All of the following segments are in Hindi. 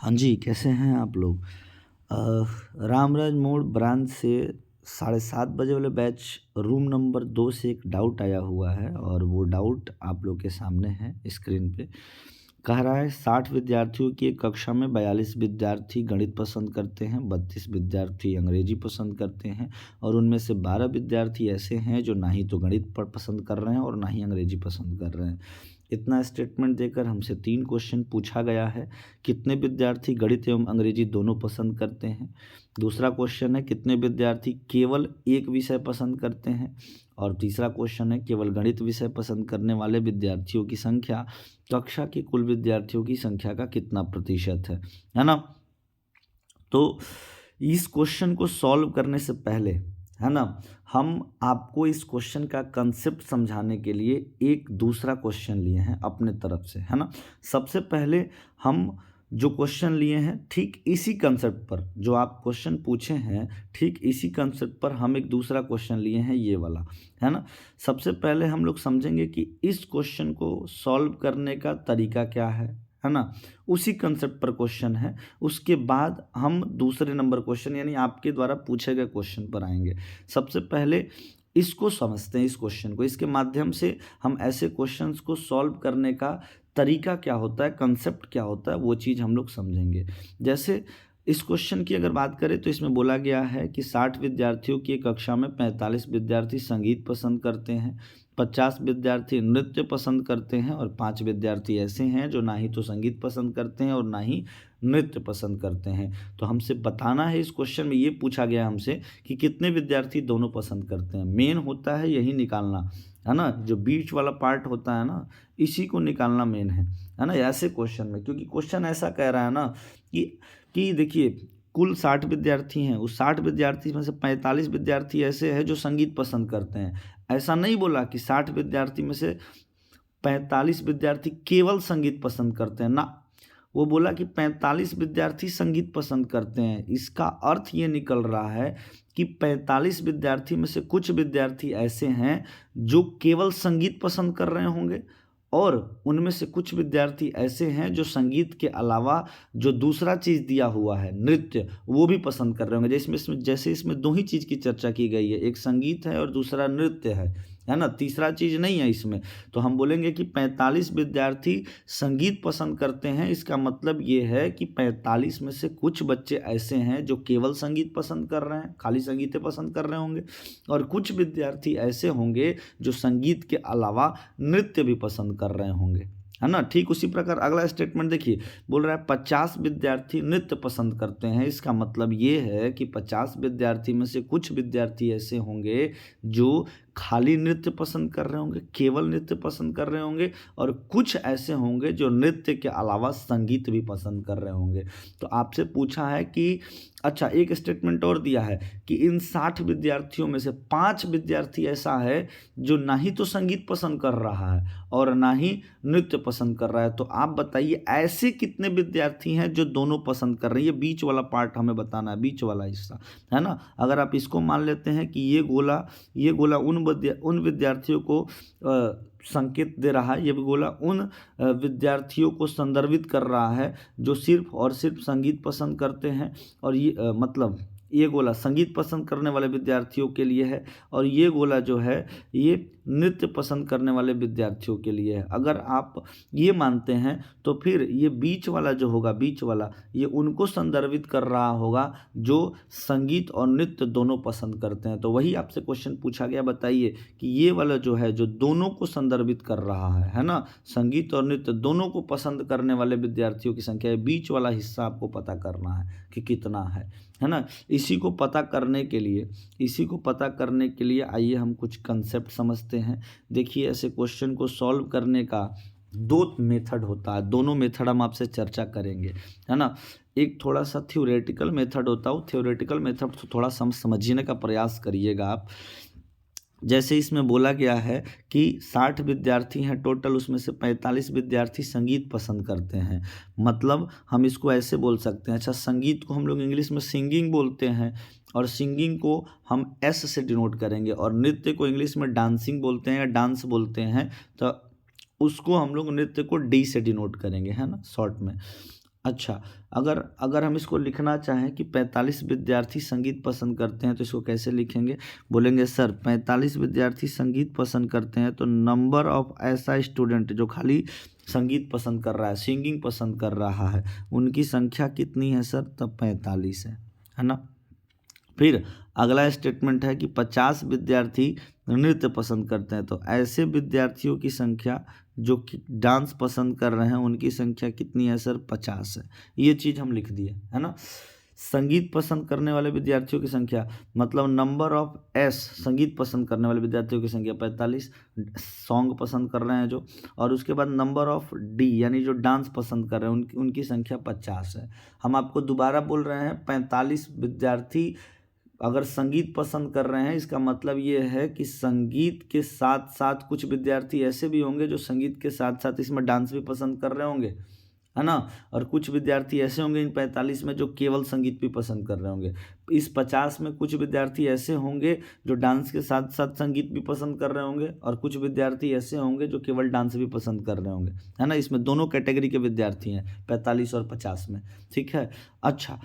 हाँ जी, कैसे हैं आप लोग? रामराज मोड़ ब्रांच से 7:30 बजे वाले बैच रूम नंबर 2 से एक डाउट आया हुआ है और वो डाउट आप लोग के सामने है स्क्रीन पे। कह रहा है 60 विद्यार्थियों की एक कक्षा में 42 विद्यार्थी गणित पसंद करते हैं, 32 विद्यार्थी अंग्रेजी पसंद करते हैं और उनमें से 12 विद्यार्थी ऐसे हैं जो ना ही तो गणित पसंद कर रहे हैं और ना ही अंग्रेजी पसंद कर रहे हैं। इतना स्टेटमेंट देकर हमसे 3 क्वेश्चन पूछा गया है। कितने विद्यार्थी गणित एवं अंग्रेजी दोनों पसंद करते हैं? दूसरा क्वेश्चन है कितने विद्यार्थी केवल एक विषय पसंद करते हैं? और तीसरा क्वेश्चन है केवल गणित विषय पसंद करने वाले विद्यार्थियों की संख्या कक्षा के कुल विद्यार्थियों की संख्या का कितना प्रतिशत है ना? तो इस क्वेश्चन को सॉल्व करने से पहले, है ना, हम आपको इस क्वेश्चन का कंसेप्ट समझाने के लिए एक दूसरा क्वेश्चन लिए हैं अपने तरफ से, है ना। सबसे पहले हम जो क्वेश्चन लिए हैं ठीक इसी कंसेप्ट पर, जो आप क्वेश्चन पूछे हैं ठीक इसी कंसेप्ट पर हम एक दूसरा क्वेश्चन लिए हैं, ये वाला, है ना। सबसे पहले हम लोग समझेंगे कि इस क्वेश्चन को सॉल्व करने का तरीका क्या है ना। उसी कंसेप्ट पर क्वेश्चन है। उसके बाद हम दूसरे नंबर क्वेश्चन यानी आपके द्वारा पूछे गए क्वेश्चन पर आएंगे। सबसे पहले इसको समझते हैं, इस क्वेश्चन को, इसके माध्यम से हम ऐसे क्वेश्चंस को सॉल्व करने का तरीका क्या होता है, कंसेप्ट क्या होता है, वो चीज़ हम लोग समझेंगे। जैसे इस क्वेश्चन की अगर बात करें तो इसमें बोला गया है कि 60 विद्यार्थियों की एक कक्षा में 45 विद्यार्थी संगीत पसंद करते हैं, 50 विद्यार्थी नृत्य पसंद करते हैं और 5 विद्यार्थी ऐसे हैं जो ना ही तो संगीत पसंद करते हैं और ना ही नृत्य पसंद करते हैं। तो हमसे बताना है, इस क्वेश्चन में ये पूछा गया हमसे कि कितने विद्यार्थी दोनों पसंद करते हैं। मेन होता है यही निकालना, है ना, जो बीच वाला पार्ट होता है ना, इसी को निकालना मेन है ना, ऐसे क्वेश्चन में। क्योंकि क्वेश्चन ऐसा कह रहा है ना कि देखिए कुल 60 विद्यार्थी हैं, उस 60 विद्यार्थी में से 45 विद्यार्थी ऐसे हैं जो संगीत पसंद करते हैं। ऐसा नहीं बोला कि 60 विद्यार्थी में से 45 विद्यार्थी केवल संगीत पसंद करते हैं ना, वो बोला कि 45 विद्यार्थी संगीत पसंद करते हैं। इसका अर्थ ये निकल रहा है कि 45 विद्यार्थी में से कुछ विद्यार्थी ऐसे हैं जो केवल संगीत पसंद कर रहे होंगे और उनमें से कुछ विद्यार्थी ऐसे हैं जो संगीत के अलावा जो दूसरा चीज़ दिया हुआ है नृत्य, वो भी पसंद कर रहे होंगे। जैसे इसमें दो ही चीज़ की चर्चा की गई है, एक संगीत है और दूसरा नृत्य है ना, तीसरा चीज़ नहीं है इसमें। तो हम बोलेंगे कि 45 विद्यार्थी संगीत पसंद करते हैं। इसका मतलब ये है कि 45 में से कुछ बच्चे ऐसे हैं जो केवल संगीत पसंद कर रहे हैं, खाली संगीत पसंद कर रहे होंगे, और कुछ विद्यार्थी ऐसे होंगे जो संगीत के अलावा नृत्य भी पसंद कर रहे होंगे, है ना। ठीक उसी प्रकार अगला स्टेटमेंट देखिए, बोल रहा है 50 विद्यार्थी नृत्य पसंद करते हैं। इसका मतलब ये है कि 50 विद्यार्थी में से कुछ विद्यार्थी ऐसे होंगे जो खाली नृत्य पसंद कर रहे होंगे, केवल नृत्य पसंद कर रहे होंगे, और कुछ ऐसे होंगे जो नृत्य के अलावा संगीत भी पसंद कर रहे होंगे। तो आपसे पूछा है कि अच्छा, एक स्टेटमेंट और दिया है कि इन 60 विद्यार्थियों में से 5 विद्यार्थी ऐसा है जो ना ही तो संगीत पसंद कर रहा है और ना ही नृत्य पसंद कर रहा है। तो आप बताइए ऐसे कितने विद्यार्थी हैं जो दोनों पसंद कर रहे हैं। ये बीच वाला पार्ट हमें बताना है, बीच वाला हिस्सा, है ना। अगर आप इसको मान लेते हैं कि ये गोला उन विद्यार्थियों को संकेत दे रहा है, ये गोला उन विद्यार्थियों को संदर्भित कर रहा है जो सिर्फ और सिर्फ संगीत पसंद करते हैं, और ये मतलब ये गोला संगीत पसंद करने वाले विद्यार्थियों के लिए है और ये गोला जो है ये नृत्य पसंद करने वाले विद्यार्थियों के लिए है। अगर आप ये मानते हैं तो फिर ये बीच वाला जो होगा, बीच वाला, ये उनको संदर्भित कर रहा होगा जो संगीत और नृत्य दोनों पसंद करते हैं। तो वही आपसे क्वेश्चन पूछा गया, बताइए कि ये वाला जो है जो दोनों को संदर्भित कर रहा है ना, संगीत और नृत्य दोनों को पसंद करने वाले विद्यार्थियों की संख्या है। बीच वाला हिस्सा आपको पता करना है कि कितना है ना। इसी को पता करने के लिए आइए हम कुछ कंसेप्ट समझते हैं। देखिए ऐसे क्वेश्चन को सॉल्व करने का 2 मेथड होता है, दोनों मेथड हम आपसे चर्चा करेंगे, है ना। एक थोड़ा सा थ्योरेटिकल मेथड होता है, थ्योरेटिकल मेथड थोड़ा समझने का प्रयास करिएगा आप। जैसे इसमें बोला गया है कि 60 विद्यार्थी हैं टोटल, उसमें से 45 विद्यार्थी संगीत पसंद करते हैं। मतलब हम इसको ऐसे बोल सकते हैं, अच्छा, संगीत को हम लोग इंग्लिश में सिंगिंग बोलते हैं और सिंगिंग को हम एस से डिनोट करेंगे, और नृत्य को इंग्लिश में डांसिंग बोलते हैं या डांस बोलते हैं, तो उसको हम लोग नृत्य को डी से डिनोट करेंगे, है ना, शॉर्ट में। अच्छा, अगर अगर हम इसको लिखना चाहें कि 45 विद्यार्थी संगीत पसंद करते हैं तो इसको कैसे लिखेंगे? बोलेंगे सर 45 विद्यार्थी संगीत पसंद करते हैं तो नंबर ऑफ ऐसा स्टूडेंट जो खाली संगीत पसंद कर रहा है, सिंगिंग पसंद कर रहा है, उनकी संख्या कितनी है सर? तब 45 है ना? फिर अगला स्टेटमेंट है कि 50 विद्यार्थी नृत्य पसंद करते हैं तो ऐसे विद्यार्थियों की संख्या जो कि डांस पसंद कर रहे हैं उनकी संख्या कितनी है सर? 50 है। ये चीज़ हम लिख दिए, है ना? संगीत पसंद करने वाले विद्यार्थियों की संख्या मतलब नंबर ऑफ एस, संगीत पसंद करने वाले विद्यार्थियों की संख्या 45 सॉन्ग पसंद कर रहे हैं जो, और उसके बाद नंबर ऑफ डी यानी जो डांस पसंद कर रहे हैं उनकी संख्या 50 है। हम आपको दोबारा बोल रहे हैं 45 विद्यार्थी अगर संगीत पसंद कर रहे हैं इसका मतलब ये है कि संगीत के साथ साथ कुछ विद्यार्थी ऐसे भी होंगे जो संगीत के साथ साथ इसमें डांस भी पसंद कर रहे होंगे, है ना? और कुछ विद्यार्थी ऐसे होंगे इन 45 में जो केवल संगीत भी पसंद कर रहे होंगे। इस 50 में कुछ विद्यार्थी ऐसे होंगे जो डांस के साथ साथ संगीत भी पसंद कर रहे होंगे और कुछ विद्यार्थी ऐसे होंगे जो केवल डांस भी पसंद कर रहे होंगे, है ना? इसमें दोनों कैटेगरी के विद्यार्थी हैं 45 और 50 में, ठीक है? अच्छा,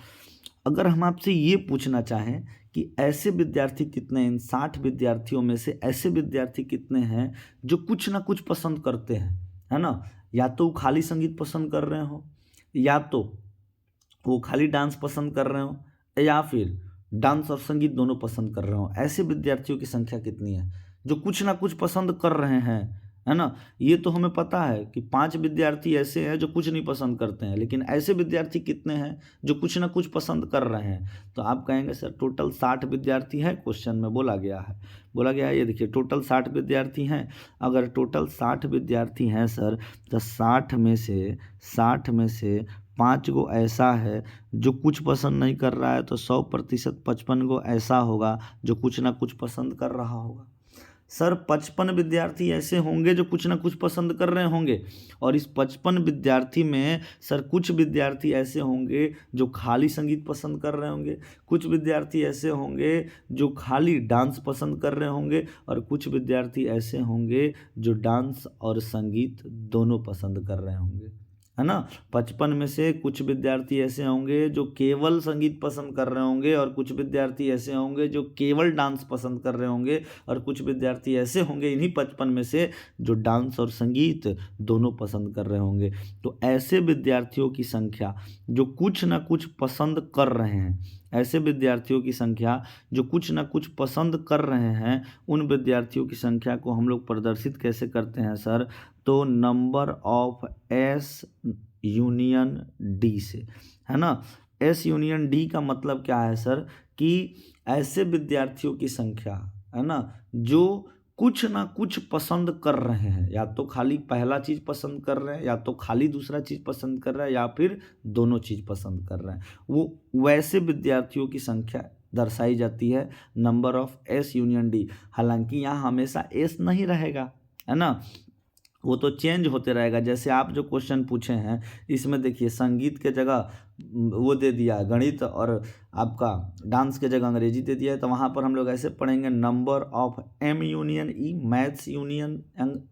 अगर हम आपसे ये पूछना चाहें कि ऐसे विद्यार्थी कितने हैं, इन 60 विद्यार्थियों में से ऐसे विद्यार्थी कितने हैं जो कुछ ना कुछ पसंद करते हैं, है ना? या तो वो खाली संगीत पसंद कर रहे हो, या तो वो खाली डांस पसंद कर रहे हो, या फिर डांस और संगीत दोनों पसंद कर रहे हो। ऐसे विद्यार्थियों की संख्या कितनी है जो कुछ ना कुछ पसंद कर रहे हैं, है ना? ये तो हमें पता है कि 5 विद्यार्थी ऐसे हैं जो कुछ नहीं पसंद करते हैं, लेकिन ऐसे विद्यार्थी कितने हैं जो कुछ ना कुछ पसंद कर रहे हैं? तो आप कहेंगे सर टोटल 60 विद्यार्थी हैं, क्वेश्चन में बोला गया है ये देखिए टोटल 60 विद्यार्थी हैं। अगर टोटल 60 विद्यार्थी हैं सर तो 60 में से 5 गो ऐसा है जो कुछ पसंद नहीं कर रहा है, तो 100% 55 गो ऐसा होगा जो कुछ ना कुछ पसंद कर रहा होगा। सर 55 विद्यार्थी ऐसे होंगे जो कुछ ना कुछ पसंद कर रहे होंगे, और इस 55 विद्यार्थी में सर कुछ विद्यार्थी ऐसे होंगे जो खाली संगीत पसंद कर रहे होंगे, कुछ विद्यार्थी ऐसे होंगे जो खाली डांस पसंद कर रहे होंगे, और कुछ विद्यार्थी ऐसे होंगे जो डांस और संगीत दोनों पसंद कर रहे होंगे, है ना? 55 में से कुछ विद्यार्थी ऐसे होंगे जो केवल संगीत पसंद कर रहे होंगे, और कुछ विद्यार्थी ऐसे होंगे जो केवल डांस पसंद कर रहे होंगे, और कुछ विद्यार्थी ऐसे होंगे इन्हीं 55 में से जो डांस और संगीत दोनों पसंद कर रहे होंगे। तो ऐसे विद्यार्थियों की संख्या जो कुछ ना कुछ पसंद कर रहे हैं, ऐसे विद्यार्थियों की संख्या जो कुछ ना कुछ पसंद कर रहे हैं, उन विद्यार्थियों की संख्या को हम लोग प्रदर्शित कैसे करते हैं सर? तो number of S union D से, है ना? एस यूनियन डी का मतलब क्या है सर? कि ऐसे विद्यार्थियों की संख्या, है ना, जो कुछ ना कुछ पसंद कर रहे हैं, या तो खाली पहला चीज़ पसंद कर रहे हैं, या तो खाली दूसरा चीज़ पसंद कर रहे हैं, या फिर दोनों चीज़ पसंद कर रहे हैं, वो वैसे विद्यार्थियों की संख्या दर्शाई जाती है number of S union D. हालांकि यहाँ हमेशा एस नहीं रहेगा, है ना, वो तो चेंज होते रहेगा। जैसे आप जो क्वेश्चन पूछे हैं इसमें देखिए संगीत के जगह वो दे दिया गणित, और आपका डांस के जगह अंग्रेजी दे दिया है, तो वहाँ पर हम लोग ऐसे पढ़ेंगे number of M union E, maths union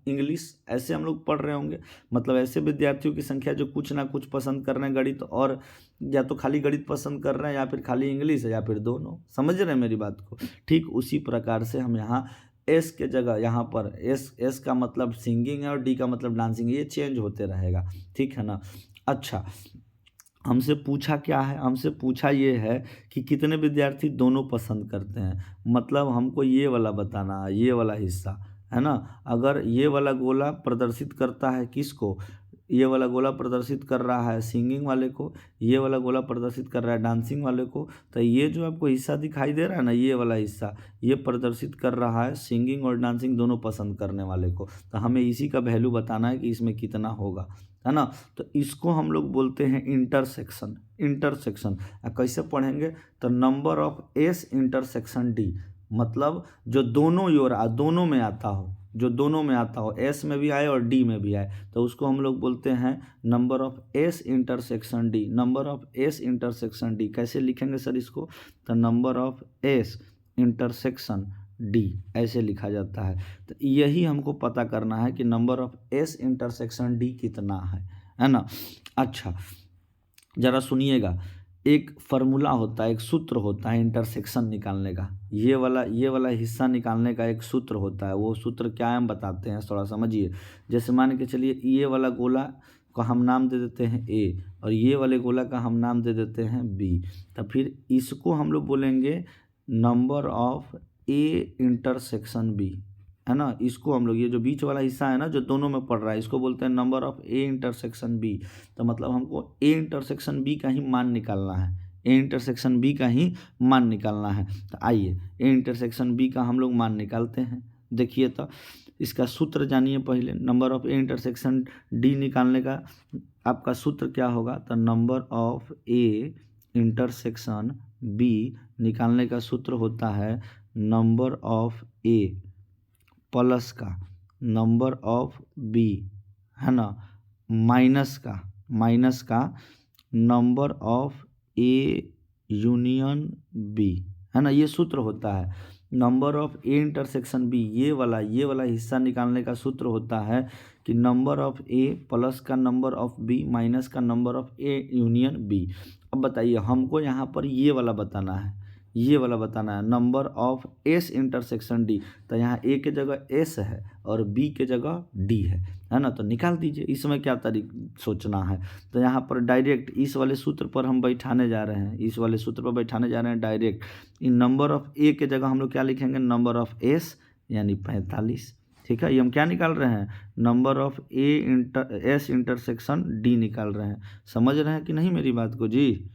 English, ऐसे हम लोग पढ़ रहे होंगे। मतलब ऐसे विद्यार्थियों की संख्या जो कुछ ना कुछ पसंद कर रहे हैं गणित, और या तो खाली गणित पसंद कर रहे हैं, या फिर खाली इंग्लिश है, या फिर दोनों। समझ रहे हैं मेरी बात को? ठीक उसी प्रकार से हम यहाँ एस के जगह यहाँ पर एस का मतलब सिंगिंग है और डी का मतलब डांसिंग है, ये चेंज होते रहेगा, ठीक है ना? अच्छा, हमसे पूछा क्या है? हमसे पूछा ये है कि कितने विद्यार्थी दोनों पसंद करते हैं। मतलब हमको ये वाला बताना है, ये वाला हिस्सा, है ना? अगर ये वाला गोला प्रदर्शित करता है किसको? ये वाला गोला प्रदर्शित कर रहा है सिंगिंग वाले को, ये वाला गोला प्रदर्शित कर रहा है डांसिंग वाले को, तो ये जो आपको हिस्सा दिखाई दे रहा है ना, ये वाला हिस्सा, ये प्रदर्शित कर रहा है सिंगिंग और डांसिंग दोनों पसंद करने वाले को। तो हमें इसी का वैल्यू बताना है कि इसमें कितना होगा, है ना? तो इसको हम लोग बोलते हैं इंटरसेक्शन। इंटरसेक्शन कैसे पढ़ेंगे? तो number of S intersection D, मतलब जो दोनों दोनों में आता हो, जो दोनों में आता हो, एस में भी आए और डी में भी आए, तो उसको हम लोग बोलते हैं number of S intersection D. Number of S intersection D कैसे लिखेंगे सर इसको? तो number of S intersection D ऐसे लिखा जाता है। तो यही हमको पता करना है कि number of S intersection D कितना है ना? अच्छा, ज़रा सुनिएगा, एक फार्मूला होता है, एक सूत्र होता है इंटरसेक्शन निकालने का। ये वाला हिस्सा निकालने का एक सूत्र होता है। वो सूत्र क्या है हम बताते हैं, थोड़ा समझिए। जैसे मान के चलिए ये वाला गोला का हम नाम दे देते हैं ए, और ये वाले गोला का हम नाम दे देते हैं बी। तो फिर इसको हम लोग बोलेंगे number of A intersection B, है ना। इसको हम लोग, ये जो बीच वाला हिस्सा है ना जो दोनों में पड़ रहा है, इसको बोलते हैं number of A intersection B. तो मतलब हमको ए इंटरसेक्शन बी का ही मान निकालना है, ए इंटरसेक्शन बी का ही मान निकालना है। तो आइए ए इंटरसेक्शन बी का हम लोग मान निकालते हैं। देखिए तो इसका सूत्र जानिए पहले। Number of A intersection D निकालने का आपका सूत्र क्या होगा, तो number of A intersection B निकालने का सूत्र होता है नंबर ऑफ ए प्लस का नंबर ऑफ बी, है ना, माइनस का number of A union B, है ना। ये सूत्र होता है number of A intersection B. ये वाला हिस्सा निकालने का सूत्र होता है कि नंबर ऑफ ए प्लस का नंबर ऑफ बी माइनस का number of A union B. अब बताइए हमको यहाँ पर ये वाला बताना है number of S intersection D. तो यहाँ ए के जगह एस है और बी के जगह डी है ना। तो निकाल दीजिए। इसमें क्या सोचना है, तो यहाँ पर डायरेक्ट इस वाले सूत्र पर हम बैठाने जा रहे हैं, डायरेक्ट इन नंबर ऑफ ए के जगह हम लोग क्या लिखेंगे, नंबर ऑफ एस यानी 45। ठीक है, ये हम क्या निकाल रहे हैं, number of S intersection D निकाल रहे हैं। समझ रहे हैं कि नहीं मेरी बात को जी?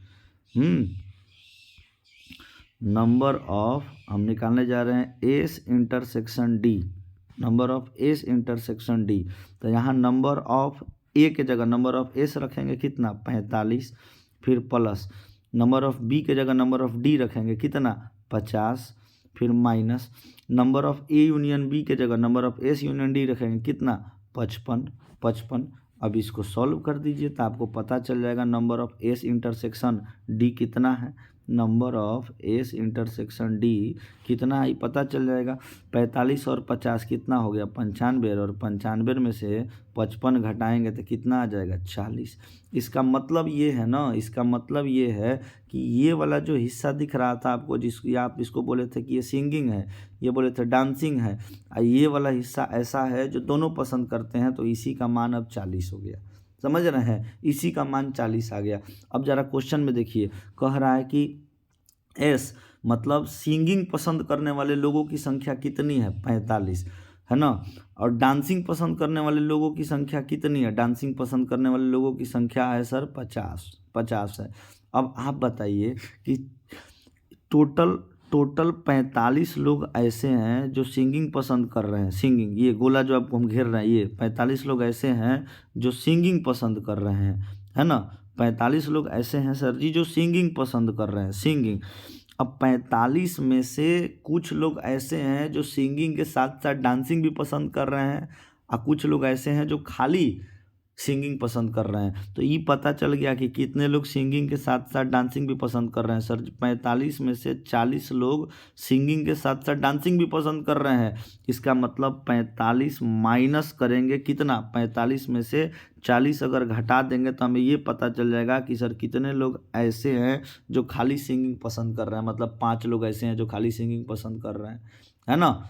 नंबर ऑफ हम निकालने जा रहे हैं S intersection D, number of S intersection D. तो यहाँ नंबर ऑफ ए के जगह नंबर ऑफ एस रखेंगे कितना, 45, फिर प्लस नंबर ऑफ बी के जगह नंबर ऑफ डी रखेंगे कितना, 50, फिर minus number of A union B के जगह number of S union D रखेंगे कितना, 55। अब इसको सॉल्व कर दीजिए तो आपको पता चल जाएगा number of S intersection D कितना है, number of S intersection D कितना है पता चल जाएगा। 45 और 50 कितना हो गया, 95, और 95 में से 55 घटाएंगे तो कितना आ जाएगा, 40। इसका मतलब ये है ना, इसका मतलब ये है कि ये वाला जो हिस्सा दिख रहा था आपको, जिसको आप इसको बोले थे कि ये सिंगिंग है, ये बोले थे डांसिंग है, और ये वाला हिस्सा ऐसा है जो दोनों पसंद करते हैं, तो इसी का मान अब 40 हो गया। समझ रहे हैं, इसी का मान 40 आ गया। अब जरा क्वेश्चन में देखिए, कह रहा है कि एस मतलब सिंगिंग पसंद करने वाले लोगों की संख्या कितनी है, 45, है ना। और डांसिंग पसंद करने वाले लोगों की संख्या कितनी है, डांसिंग पसंद करने वाले लोगों की संख्या है सर 50 है। अब आप बताइए कि टोटल 45 लोग ऐसे हैं जो सिंगिंग पसंद कर रहे हैं। सिंगिंग, ये गोला जो आपको हम घेर रहे हैं, ये 45 लोग ऐसे हैं जो सिंगिंग पसंद कर रहे हैं, है ना। 45 लोग ऐसे हैं सर जी जो सिंगिंग पसंद कर रहे हैं, सिंगिंग। अब 45 में से कुछ लोग ऐसे हैं जो सिंगिंग के साथ साथ डांसिंग भी पसंद कर रहे हैं, और कुछ लोग ऐसे हैं जो खाली सिंगिंग पसंद कर रहे हैं। तो ये पता चल गया कि कितने लोग सिंगिंग के साथ साथ डांसिंग भी पसंद कर रहे हैं सर। 45 में से 40 लोग सिंगिंग के साथ साथ डांसिंग भी पसंद कर रहे हैं। इसका मतलब 45 माइनस करेंगे कितना, 45 में से 40 अगर घटा देंगे तो हमें ये पता चल जाएगा कि सर कितने लोग ऐसे हैं जो खाली सिंगिंग पसंद कर रहे हैं। मतलब 5 लोग ऐसे हैं जो खाली सिंगिंग पसंद कर रहे हैं, है ना।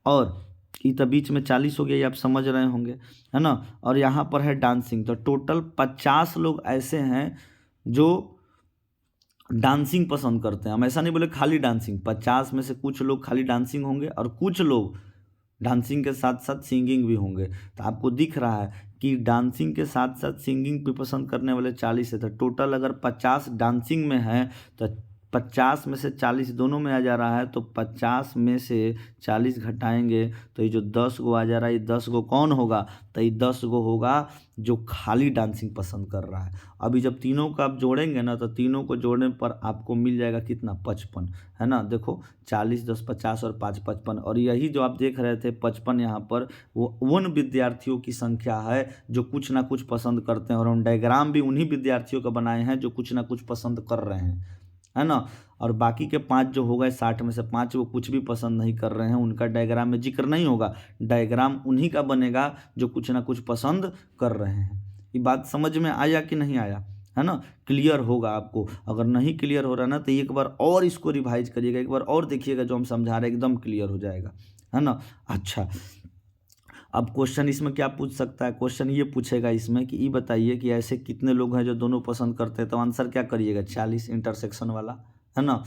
और ये तो बीच में 40 हो गया, ये आप समझ रहे होंगे, है ना। और यहाँ पर है डांसिंग, तो टोटल 50 लोग ऐसे हैं जो डांसिंग पसंद करते हैं। हम ऐसा नहीं बोले खाली डांसिंग, 50 में से कुछ लोग खाली डांसिंग होंगे और कुछ लोग डांसिंग के साथ साथ सिंगिंग भी होंगे। तो आपको दिख रहा है कि डांसिंग के साथ साथ सिंगिंग भी पसंद करने वाले 40 है। तो टोटल अगर 50 डांसिंग में है तो 50 में से 40 दोनों में आ जा रहा है, तो 50 में से 40 घटाएंगे तो ये जो 10 गो आ जा रहा है, ये 10 गो कौन होगा, तो ये 10 गो होगा जो खाली डांसिंग पसंद कर रहा है। अभी जब तीनों को आप जोड़ेंगे ना, तो तीनों को जोड़ने पर आपको मिल जाएगा कितना, 55, है ना। देखो 40 10 50 और 5 55, और यही जो आप देख रहे थे 55 यहाँ पर वो उन विद्यार्थियों की संख्या है जो कुछ ना कुछ पसंद करते हैं। और हम डायग्राम भी उन्हीं विद्यार्थियों का बनाए हैं जो कुछ ना कुछ पसंद कर रहे हैं, है ना। और बाकी के 5 जो हो गए 60 में से 5 वो कुछ भी पसंद नहीं कर रहे हैं, उनका डायग्राम में जिक्र नहीं होगा। डायग्राम उन्हीं का बनेगा जो कुछ ना कुछ पसंद कर रहे हैं। ये बात समझ में आया कि नहीं आया, है ना, क्लियर होगा आपको। अगर नहीं क्लियर हो रहा ना तो एक बार और इसको रिवाइज करिएगा, एक बार और देखिएगा जो हम समझा रहे हैं, एकदम क्लियर हो जाएगा, है ना। अच्छा, अब क्वेश्चन इसमें क्या पूछ सकता है, क्वेश्चन ये पूछेगा इसमें कि ये बताइए कि ऐसे कितने लोग हैं जो दोनों पसंद करते हैं, तो आंसर क्या करिएगा, 40 इंटरसेक्शन वाला, है ना।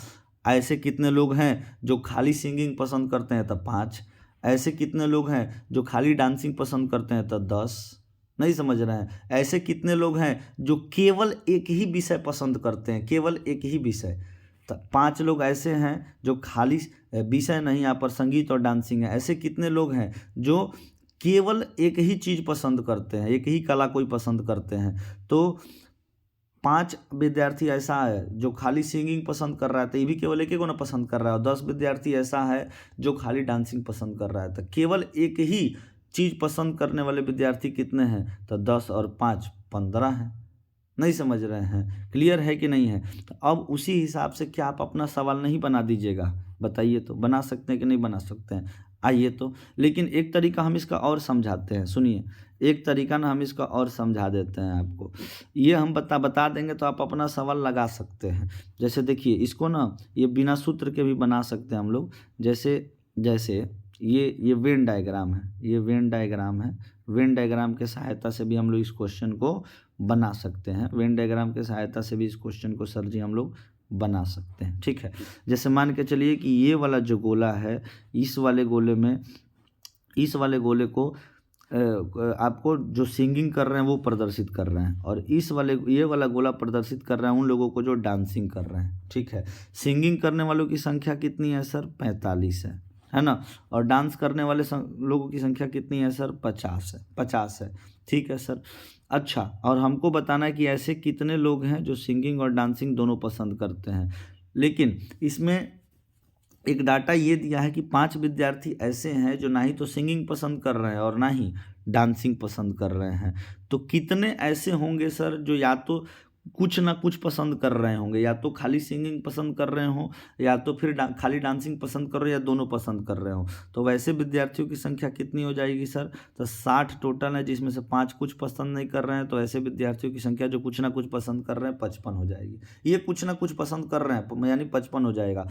ऐसे कितने लोग हैं जो खाली सिंगिंग पसंद करते हैं, तब 5। ऐसे कितने लोग हैं जो खाली डांसिंग पसंद करते हैं, तब 10। नहीं समझ रहे हैं। ऐसे कितने लोग हैं जो केवल एक ही विषय पसंद करते हैं, केवल एक ही विषय, तो 5 लोग ऐसे हैं जो खाली विषय नहीं, यहाँ पर संगीत और डांसिंग है। ऐसे कितने लोग हैं जो केवल एक ही चीज़ पसंद करते हैं, एक ही कला कोई पसंद करते हैं, तो 5 विद्यार्थी ऐसा है जो खाली सिंगिंग पसंद कर रहा है, तो ये भी केवल एक ही को ना पसंद कर रहा है। और 10 विद्यार्थी ऐसा है जो खाली डांसिंग पसंद कर रहा है, तो केवल एक ही चीज़ पसंद करने वाले विद्यार्थी कितने हैं, तो 10 और 5 15 हैं। नहीं समझ रहे हैं, क्लियर है कि नहीं है। तो अब उसी हिसाब से क्या आप अपना सवाल नहीं बना दीजिएगा, बताइए, तो बना सकते हैं कि नहीं बना सकते हैं। आइए तो, लेकिन एक तरीका हम इसका और समझाते हैं, सुनिए, एक तरीका ना हम इसका और समझा देते हैं आपको। ये हम बता देंगे तो आप अपना सवाल लगा सकते हैं। जैसे देखिए, इसको ना ये बिना सूत्र के भी बना सकते हैं हम लोग। जैसे जैसे ये वेन डायग्राम है, ये वेन डायग्राम है। वेन डायग्राम के सहायता से भी हम लोग इस क्वेश्चन को बना सकते हैं। वेन डायग्राम के सहायता से भी इस क्वेश्चन को सर जी हम लोग बना सकते हैं, ठीक है। जैसे मान के चलिए कि ये वाला जो गोला है, इस वाले गोले में, इस वाले गोले को आपको जो सिंगिंग कर रहे हैं वो प्रदर्शित कर रहे हैं, और इस वाले ये वाला गोला प्रदर्शित कर रहे हैं उन लोगों को जो डांसिंग कर रहे हैं, ठीक है। सिंगिंग करने वालों की संख्या कितनी है सर, 45 है ना। और डांस करने वाले लोगों की संख्या कितनी है सर, 50 है, ठीक है सर। अच्छा, और हमको बताना है कि ऐसे कितने लोग हैं जो सिंगिंग और डांसिंग दोनों पसंद करते हैं। लेकिन इसमें एक डाटा ये दिया है कि 5 विद्यार्थी ऐसे हैं जो ना ही तो सिंगिंग पसंद कर रहे हैं और ना ही डांसिंग पसंद कर रहे हैं। तो कितने ऐसे होंगे सर जो या तो कुछ ना कुछ पसंद कर रहे होंगे, या तो खाली सिंगिंग पसंद कर रहे हों, या तो फिर खाली डांसिंग पसंद कर रहे हो, या दोनों पसंद कर रहे हों। तो वैसे विद्यार्थियों की संख्या कितनी हो जाएगी सर, तो 60 टोटल है, जिसमें से 5 कुछ पसंद नहीं कर रहे हैं। तो ऐसे विद्यार्थियों की संख्या जो कुछ ना कुछ पसंद कर रहे हैं 55 हो जाएगी। ये कुछ ना कुछ पसंद कर रहे हैं यानी 55 हो जाएगा,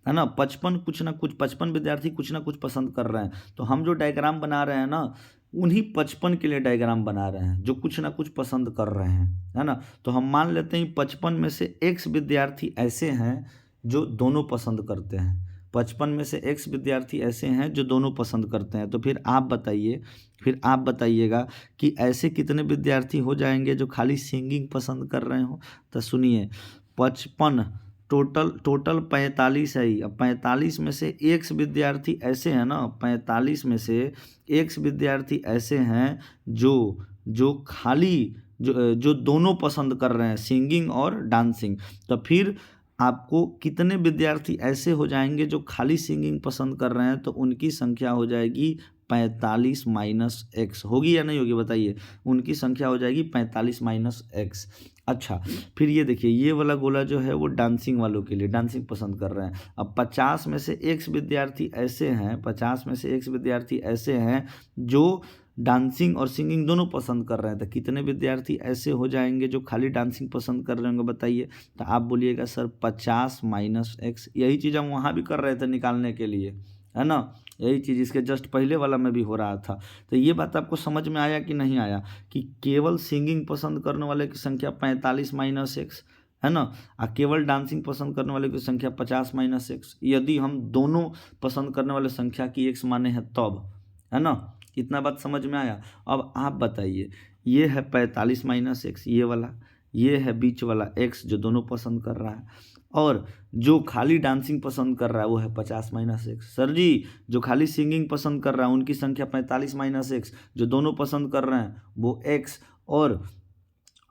है ना। 55 कुछ ना कुछ, 55 विद्यार्थी कुछ ना कुछ पसंद कर रहे हैं। तो हम जो डायग्राम बना रहे हैं ना, उन्हीं 55 के लिए डायग्राम बना रहे हैं जो कुछ ना कुछ पसंद कर रहे हैं, है ना। तो हम मान लेते हैं 55 में से x विद्यार्थी ऐसे हैं जो दोनों पसंद करते हैं। 55 में से x विद्यार्थी ऐसे हैं जो दोनों पसंद करते हैं। तो फिर आप बताइए, फिर आप बताइएगा कि ऐसे कितने विद्यार्थी हो जाएंगे जो खाली सिंगिंग पसंद कर रहे हो। तो सुनिए, 55 टोटल 45 है ही। अब 45 में से x विद्यार्थी ऐसे हैं ना, 45 में से x विद्यार्थी ऐसे हैं जो खाली जो दोनों पसंद कर रहे हैं, सिंगिंग और डांसिंग। तो फिर आपको कितने विद्यार्थी ऐसे हो जाएंगे जो खाली सिंगिंग पसंद कर रहे हैं, तो उनकी संख्या हो जाएगी 45 माइनस एक्स। होगी या नहीं होगी बताइए, उनकी संख्या हो जाएगी 45 माइनस एक्स। अच्छा, फिर ये देखिए, ये वाला गोला जो है वो डांसिंग वालों के लिए, डांसिंग पसंद कर रहे हैं। अब 50 में से x विद्यार्थी ऐसे हैं, 50 में से x विद्यार्थी ऐसे हैं जो डांसिंग और सिंगिंग दोनों पसंद कर रहे हैं। तो कितने विद्यार्थी ऐसे हो जाएंगे जो खाली डांसिंग पसंद कर रहे होंगे बताइए। तो आप बोलिएगा सर 50 माइनस एक्स। यही चीज़ हम वहाँ भी कर रहे थे निकालने के लिए, है ना। यही चीज़ इसके जस्ट पहले वाला में भी हो रहा था। तो ये बात आपको समझ में आया कि नहीं आया, कि केवल सिंगिंग पसंद करने वाले की संख्या 45 माइनस एक्स, है ना, और केवल डांसिंग पसंद करने वाले की संख्या 50 माइनस एक्स। यदि हम दोनों पसंद करने वाले संख्या की एक्स माने हैं तब, है ना। इतना बात समझ में आया। अब आप बताइए, ये है 45 माइनस एक्स, ये वाला, ये है बीच वाला एक्स जो दोनों पसंद कर रहा है, और जो खाली डांसिंग पसंद कर रहा है वो है 50 माइनस एक्स। सर जी, जो खाली सिंगिंग पसंद कर रहा है उनकी संख्या 45 माइनस एक्स, जो दोनों पसंद कर रहे हैं वो एक्स,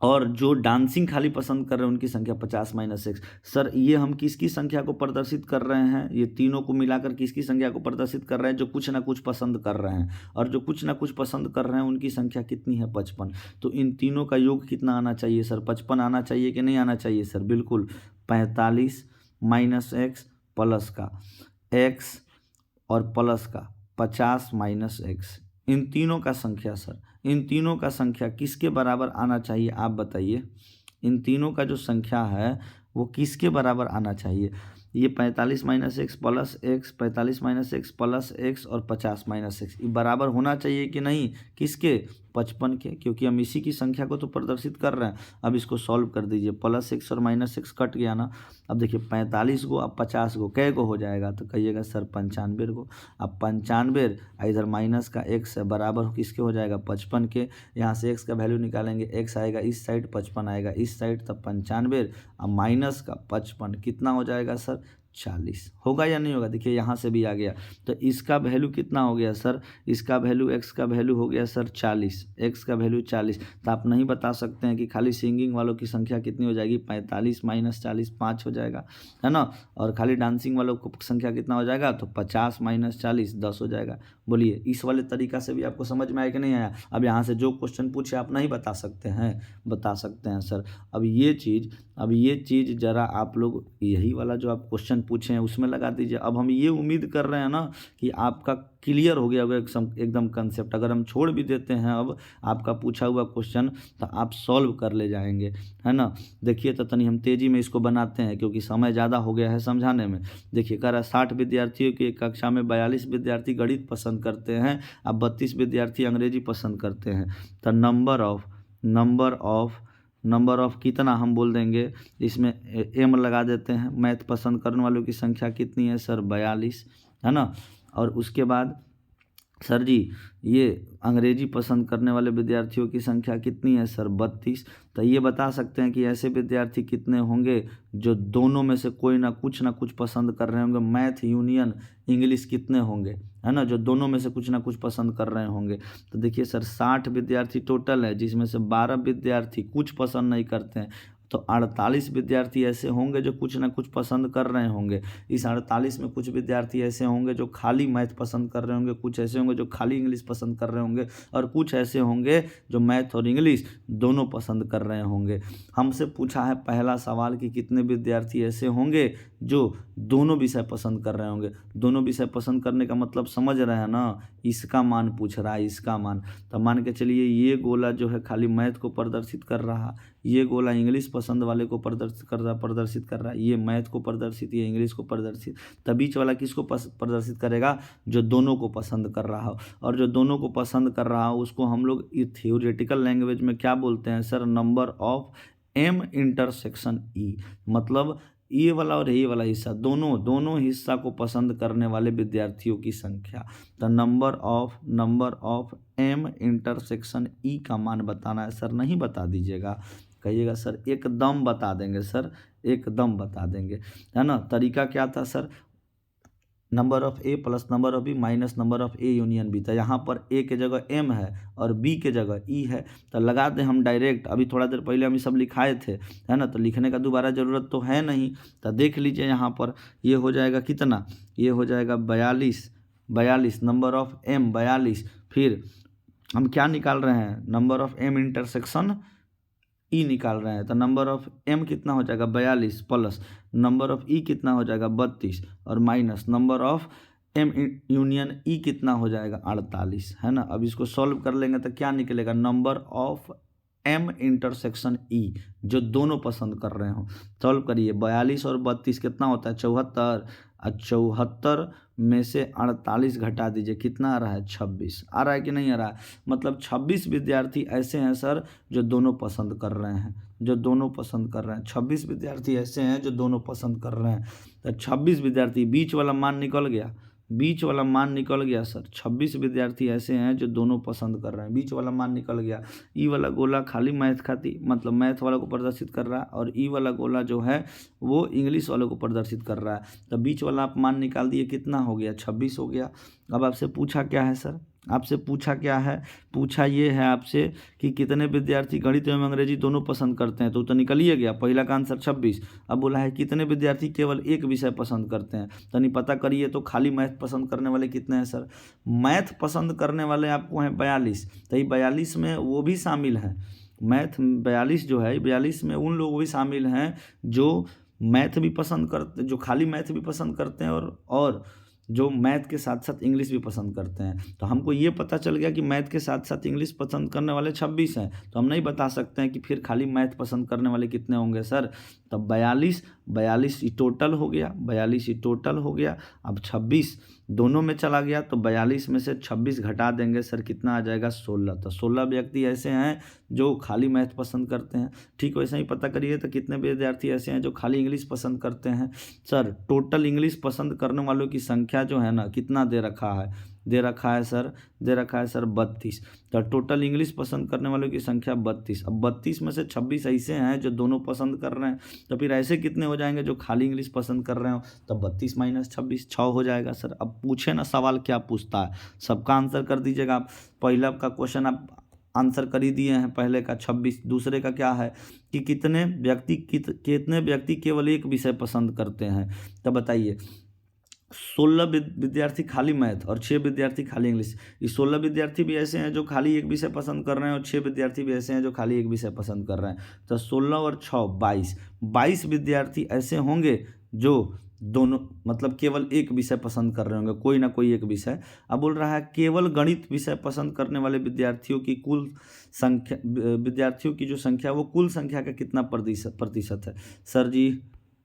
और जो डांसिंग खाली पसंद कर रहे हैं उनकी संख्या 50 माइनस एक्स। सर ये हम किसकी संख्या को प्रदर्शित कर रहे हैं, ये तीनों को मिलाकर किसकी संख्या को प्रदर्शित कर रहे हैं, जो कुछ ना कुछ पसंद कर रहे हैं। और जो कुछ ना कुछ पसंद कर रहे हैं उनकी संख्या कितनी है, 55। तो इन तीनों का योग कितना आना चाहिए सर, 55 आना चाहिए कि नहीं आना चाहिए सर, बिल्कुल 45 माइनस एक्स प्लस का एक्स और प्लस का 50 माइनस एक्स। इन तीनों का संख्या सर, इन तीनों का संख्या किसके बराबर आना चाहिए आप बताइए। इन तीनों का जो संख्या है वो किसके बराबर आना चाहिए? ये 45 minus x plus x, 45 minus x plus x और 50 माइनस एक्स, ये बराबर होना चाहिए कि नहीं? किसके? 55 के, क्योंकि हम इसी की संख्या को तो प्रदर्शित कर रहे हैं। अब इसको सॉल्व कर दीजिए, प्लस एक्स और माइनस एक्स कट गया ना। अब देखिए 45 को, अब 50 को कै को हो जाएगा? तो कहिएगा सर 95 को। अब 95 इधर माइनस का एक्स है, बराबर किसके हो जाएगा? 55 के। यहाँ से एक्स का वैल्यू निकालेंगे, एक्स आएगा इस साइड, 55 आएगा इस साइड, तब 95 अब माइनस का 55 कितना हो जाएगा सर? 40 होगा या नहीं होगा? देखिए यहाँ से भी आ गया, तो इसका वैल्यू कितना हो गया सर? इसका वैल्यू, एक्स का वैल्यू हो गया सर 40, एक्स का वैल्यू 40। तो आप नहीं बता सकते हैं कि खाली सिंगिंग वालों की संख्या कितनी हो जाएगी? 45 माइनस 40 5 हो जाएगा, है ना। और खाली डांसिंग वालों को संख्या कितना हो जाएगा? तो 50 माइनस 40 10 हो जाएगा। बोलिए इस वाले तरीका से भी आपको समझ में आया कि नहीं आया? अब यहाँ से जो क्वेश्चन पूछे आप नहीं बता सकते हैं? बता सकते हैं सर। अब ये चीज़ ज़रा आप लोग यही वाला जो आप क्वेश्चन पूछे हैं उसमें लगा दीजिए। अब हम ये उम्मीद कर रहे हैं ना कि आपका क्लियर हो गया होगा एकदम कंसेप्ट। अगर हम छोड़ भी देते हैं अब आपका पूछा हुआ क्वेश्चन, तो आप सॉल्व कर ले जाएंगे, है ना। देखिए तो तनी हम तेज़ी में इसको बनाते हैं क्योंकि समय ज़्यादा हो गया है समझाने में। देखिए कह रहा 60 विद्यार्थियों की एक कक्षा में 42 विद्यार्थी गणित पसंद करते हैं, अब 32 विद्यार्थी अंग्रेजी पसंद करते हैं। तो नंबर ऑफ कितना हम बोल देंगे, इसमें एम लगा देते हैं। मैथ पसंद करने वालों की संख्या कितनी है सर? 42, है ना। और उसके बाद सर जी ये अंग्रेजी पसंद करने वाले विद्यार्थियों की संख्या कितनी है सर? 32। तो ये बता सकते हैं कि ऐसे विद्यार्थी कितने होंगे जो दोनों में से कोई ना कुछ पसंद कर रहे होंगे। मैथ यूनियन इंग्लिश कितने होंगे, है ना, जो दोनों में से कुछ ना कुछ पसंद कर रहे होंगे। तो देखिए सर 60 विद्यार्थी टोटल है, जिसमें से 12 विद्यार्थी कुछ पसंद नहीं करते हैं, तो 48 विद्यार्थी ऐसे होंगे जो कुछ ना कुछ पसंद कर रहे होंगे। इस 48 में कुछ विद्यार्थी ऐसे होंगे जो खाली मैथ पसंद कर रहे होंगे, कुछ ऐसे होंगे जो खाली इंग्लिश पसंद कर रहे होंगे, और कुछ ऐसे होंगे जो मैथ और इंग्लिश दोनों पसंद कर रहे होंगे। हमसे पूछा है पहला सवाल कि कितने विद्यार्थी ऐसे होंगे जो दोनों विषय पसंद कर रहे होंगे। दोनों विषय पसंद करने का मतलब समझ रहे हैं ना, इसका मान पूछ रहा है, इसका मान। तो मान के चलिए ये गोला जो है खाली मैथ को प्रदर्शित कर रहा, ये गोला इंग्लिश पसंद वाले को प्रदर्शित कर रहा है, ये मैथ को प्रदर्शित, ये इंग्लिश को प्रदर्शित। तो बीच वाला किसको प्रदर्शित करेगा? जो दोनों को पसंद कर रहा हो। और जो दोनों को पसंद कर रहा हो उसको हम लोग थ्योरेटिकल लैंग्वेज में क्या बोलते हैं sir? Number of M intersection E. मतलब ये वाला और ये वाला हिस्सा, दोनों हिस्सा को पसंद करने वाले विद्यार्थियों की संख्या। तो number of M intersection E का मान बताना है सर। नहीं बता दीजिएगा, कहिएगा सर एकदम बता देंगे सर, एकदम बता देंगे, है ना। तरीका क्या था sir? Number of A plus number of B minus number of A union B. तो यहाँ पर ए के जगह एम है और बी के जगह ई है, तो लगा दें हम डायरेक्ट। अभी थोड़ा देर पहले हम ये सब लिखाए थे, है ना, तो लिखने का दोबारा ज़रूरत तो है नहीं। तो देख लीजिए यहाँ पर ये हो जाएगा कितना? ये हो जाएगा 42 नंबर ऑफ एम 42। फिर हम क्या निकाल रहे हैं? Number of M intersection E निकाल रहे हैं। तो नंबर ऑफ एम कितना हो जाएगा? 42 प्लस नंबर ऑफ ई कितना हो जाएगा? 32 और minus number of M union E कितना हो जाएगा? 48, है ना। अब इसको सॉल्व कर लेंगे तो क्या निकलेगा? Number of M intersection E, जो दोनों पसंद कर रहे हो। सॉल्व करिए, 42 और 32 कितना होता है? 74। 74 में से 48 घटा दीजिए, कितना आ रहा है? 26 आ रहा है कि नहीं आ रहा है? मतलब 26 विद्यार्थी ऐसे हैं सर जो दोनों पसंद कर रहे हैं, 26 विद्यार्थी ऐसे हैं जो दोनों पसंद कर रहे हैं। तो 26 विद्यार्थी, बीच वाला मान निकल गया सर। 26 विद्यार्थी ऐसे हैं जो दोनों पसंद कर रहे हैं, बीच वाला मान निकल गया। ई वाला गोला खाली मतलब मैथ वाला को प्रदर्शित कर रहा है, और ई वाला गोला जो है वो इंग्लिश वाले को प्रदर्शित कर रहा है। तो बीच वाला आप मान निकाल दिए, कितना हो गया? 26 हो गया। अब आपसे पूछा क्या है सर? पूछा ये है आपसे कि कितने विद्यार्थी गणित एवं अंग्रेजी दोनों पसंद करते हैं, तो निकल ही गया। पहला का आंसर 26। अब बोला है कितने विद्यार्थी केवल एक विषय पसंद करते हैं, तो नहीं पता करिए। तो खाली मैथ पसंद करने वाले कितने हैं सर? मैथ पसंद करने वाले आपको हैं 42, तो ये 42 में वो भी शामिल हैं। मैथ 42 जो है, 42 में उन लोग भी शामिल हैं जो मैथ भी पसंद करते, जो खाली मैथ भी पसंद करते हैं, और 42 में वो भी शामिल हैं जो मैथ भी पसंद करते हैं, और 42 में उन लोग भी शामिल हैं जो खाली मैथ भी पसंद करते हैं, और 42 में उन लोग भी शामिल हैं जो मैथ भी पसंद करते हैं, और 42 में उन लोग भी शामिल हैं जो खाली मैथ भी पसंद करते हैं, और जो मैथ के साथ साथ इंग्लिश भी पसंद करते हैं। तो हमको ये पता चल गया कि मैथ के साथ साथ इंग्लिश पसंद करने वाले 26 हैं, तो हम नहीं बता सकते हैं कि फिर खाली मैथ पसंद करने वाले कितने होंगे सर। तब 42 ही टोटल हो गया, 42 ही टोटल हो गया। अब 26 दोनों में चला गया, तो 42 में से 26 घटा देंगे सर, कितना आ जाएगा 16। तो 16 व्यक्ति ऐसे हैं जो खाली मैथ पसंद करते हैं। ठीक वैसे ही पता करिए तो कितने विद्यार्थी ऐसे हैं जो खाली इंग्लिश पसंद करते हैं। सर टोटल इंग्लिश पसंद करने वालों की संख्या जो है ना, कितना दे रखा है, दे रखा है सर 32। तो टोटल इंग्लिश पसंद करने वालों की संख्या 32। अब 32 में से 26 ऐसे हैं जो दोनों पसंद कर रहे हैं, तो फिर ऐसे कितने हो जाएंगे जो खाली इंग्लिश पसंद कर रहे हो। तब 32 माइनस 26 6 हो जाएगा सर। अब पूछे ना सवाल क्या पूछता है, सबका आंसर कर दीजिएगा आप। पहला का क्वेश्चन आप आंसर कर ही दिए हैं, पहले का 26। दूसरे का क्या है कि कितने व्यक्ति केवल एक विषय पसंद करते हैं। तब बताइए 16 विद्यार्थी खाली मैथ और 6 विद्यार्थी खाली इंग्लिश। ये 16 विद्यार्थी भी ऐसे हैं जो खाली एक विषय पसंद कर रहे हैं और 6 विद्यार्थी भी ऐसे हैं जो खाली एक विषय पसंद कर रहे हैं। तो 16 और 6 22 विद्यार्थी ऐसे होंगे जो दोनों मतलब केवल एक विषय पसंद कर रहे होंगे, कोई ना कोई एक विषय। अब बोल रहा है केवल गणित विषय पसंद करने वाले विद्यार्थियों की कुल संख्या, विद्यार्थियों की जो संख्या वो कुल संख्या का कितना प्रतिशत है। सर जी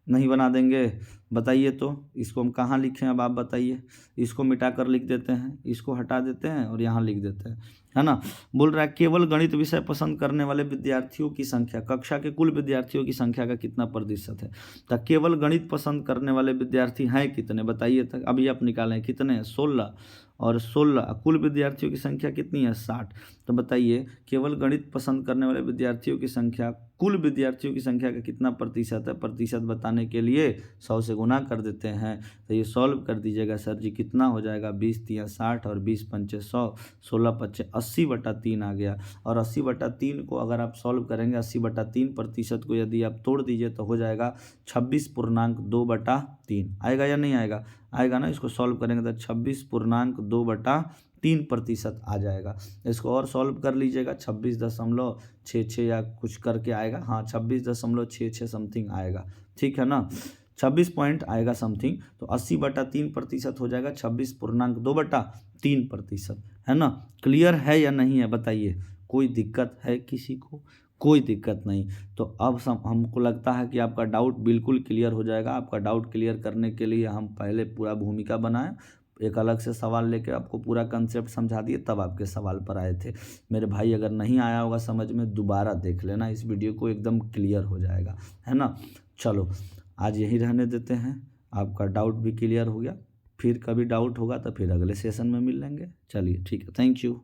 नहीं बना देंगे, बताइए तो इसको हम कहाँ लिखें, अब आप बताइए। इसको मिटा कर लिख देते हैं, इसको हटा देते हैं और यहाँ लिख देते हैं, है ना। बोल रहा है केवल गणित विषय पसंद करने वाले विद्यार्थियों की संख्या कक्षा के कुल विद्यार्थियों की संख्या का कितना प्रतिशत है। तो केवल गणित पसंद करने वाले विद्यार्थी हैं कितने, बताइए तक। अभी आप निकालें कितने हैं, 16 और 16 कुल विद्यार्थियों की संख्या कितनी है, 60। तो बताइए केवल गणित पसंद करने वाले विद्यार्थियों की संख्या कुल विद्यार्थियों की संख्या का कितना प्रतिशत है। प्रतिशत बताने के लिए 100 से गुना कर देते हैं। तो ये सॉल्व कर दीजिएगा सर जी, कितना हो जाएगा 20 तिया 60 और 20 पंचे 100, 16 पच्चे 80/3 आ गया। और 80/3 को अगर आप सॉल्व करेंगे, 80/3 प्रतिशत को यदि आप तोड़ दीजिए तो हो जाएगा 26.2/3। आएगा या नहीं आएगा, आएगा ना। इसको सॉल्व करेंगे तो 26.2/3% आ जाएगा। इसको और सॉल्व कर लीजिएगा, 26.66 या कुछ करके आएगा, हाँ 26.66 समथिंग आएगा, ठीक है ना। 26 पॉइंट आएगा समथिंग। तो 80/3% हो जाएगा 26.2/3%, है ना। क्लियर है या नहीं है बताइए, कोई दिक्कत है किसी को, कोई दिक्कत नहीं। तो अब हमको लगता है कि आपका डाउट बिल्कुल क्लियर हो जाएगा। आपका डाउट क्लियर करने के लिए हम पहले पूरा भूमिका बनाएं, एक अलग से सवाल लेके आपको पूरा कंसेप्ट समझा दिए, तब आपके सवाल पर आए थे। मेरे भाई अगर नहीं आया होगा समझ में, दोबारा देख लेना इस वीडियो को, एकदम क्लियर हो जाएगा, है ना। चलो आज यही रहने देते हैं, आपका डाउट भी क्लियर हो गया। फिर कभी डाउट होगा तो फिर अगले सेशन में मिल लेंगे। चलिए ठीक है, थैंक यू।